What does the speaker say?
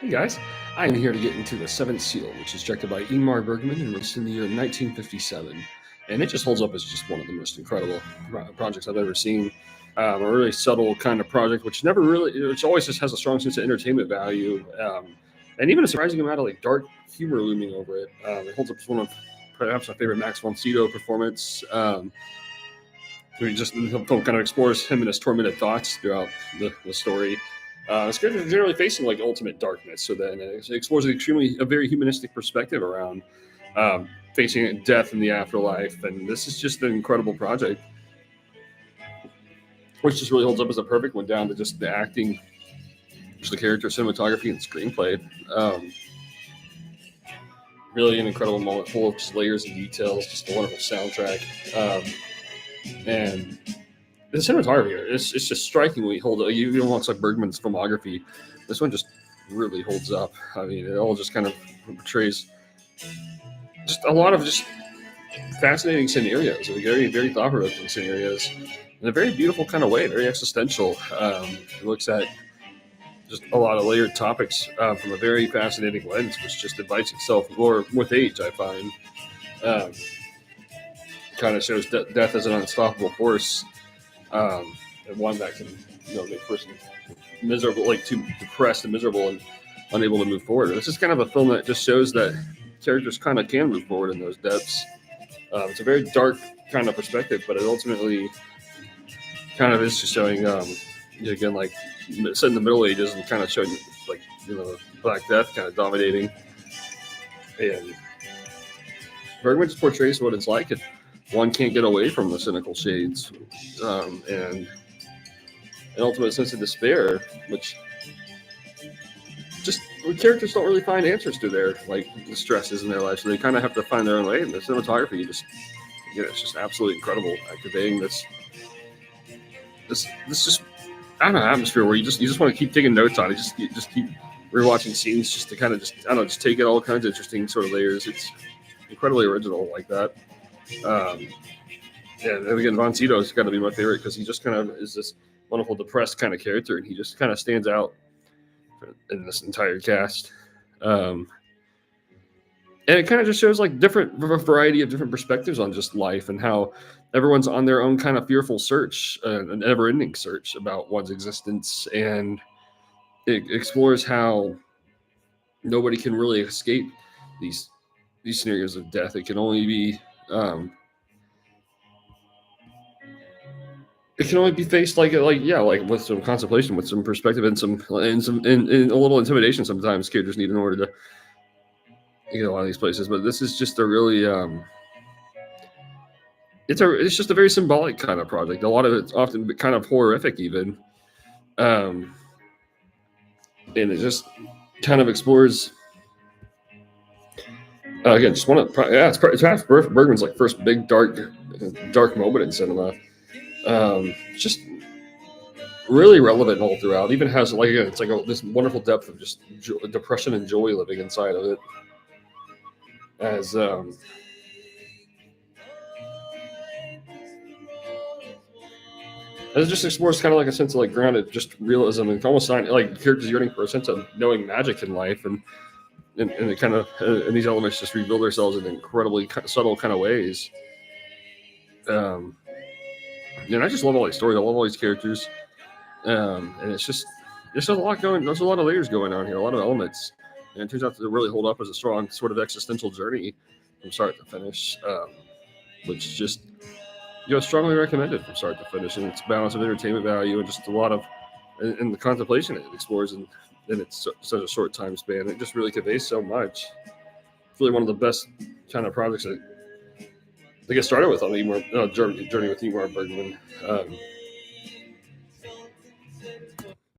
Hey guys, I am here to get into The Seventh Seal, which is directed by Ingmar Bergman and released in the year 1957. And it just holds up as just one of the most incredible projects I've ever seen. A really subtle kind of project, which always just has a strong sense of entertainment value, and even a surprising amount of like dark humor looming over it. It holds up as one of perhaps my favorite Max von Sydow performance. The film kind of explores him and his tormented thoughts throughout the story. It's generally facing like ultimate darkness, so then it explores a very humanistic perspective around facing death in the afterlife, and this is just an incredible project, which just really holds up as a perfect one down to just the acting, just the character, cinematography, and screenplay. Um, really an incredible moment, full of just layers and details, just a wonderful soundtrack, and the cinematography here it's just strikingly hold up. You almost like Bergman's filmography. This one just really holds up. I mean, it all just kind of portrays just a lot of just fascinating scenarios, very very thought provoking scenarios, in a very beautiful kind of way, very existential. It looks at just a lot of layered topics from a very fascinating lens, which just invites itself more with age. I find um, kind of shows death as an unstoppable force, and one that can make a person miserable, like too depressed and miserable and unable to move forward. This is kind of a film that just shows that characters kind of can move forward in those depths. It's a very dark kind of perspective, but it ultimately kind of is just showing, again, like set in the Middle Ages and kind of showing like Black Death kind of dominating, and Bergman just portrays what it's like if one can't get away from the cynical shades, and an ultimate sense of despair, which just characters don't really find answers to their like the stresses in their life, so they kind of have to find their own way. And the cinematography it's just absolutely incredible, activating this just I don't know atmosphere where you just want to keep taking notes on it, just keep rewatching scenes just to kind of just I don't know just take it all kinds of interesting sort of layers. It's incredibly original like that. Um, and again, Von Sito's got to be my favorite because he just kind of is this wonderful depressed kind of character, and he just kind of stands out in this entire cast. Um, and it kind of just shows like different variety of different perspectives on just life and how everyone's on their own kind of fearful search, an never-ending search about one's existence, and it explores how nobody can really escape these these scenarios of death. Um, it can only be faced like with some contemplation, with some perspective, and and a little intimidation. Sometimes characters need in order to get a lot of these places. But this is just a really it's just a very symbolic kind of project. A lot of it's often kind of horrific even, um, and it just kind of explores again just one of it's perhaps Bergman's like first big dark moment in cinema. Just really relevant all throughout. Even has like again, it's like this wonderful depth of just depression and joy living inside of it. As it just explores kind of like a sense of like grounded, just realism and almost like characters yearning for a sense of knowing magic in life, and it kind of and these elements just reveal themselves in incredibly subtle kind of ways. Um, and I just love all these stories. I love all these characters, and it's just there's just a lot going. There's a lot of layers going on here, a lot of elements, and it turns out to really hold up as a strong sort of existential journey from start to finish, which just strongly recommended from start to finish, and its balance of entertainment value and just a lot of and the contemplation it explores in its such a short time span. It just really conveys so much. It's really one of the best kind of projects that they get started with on the journey with Ingmar Bergman.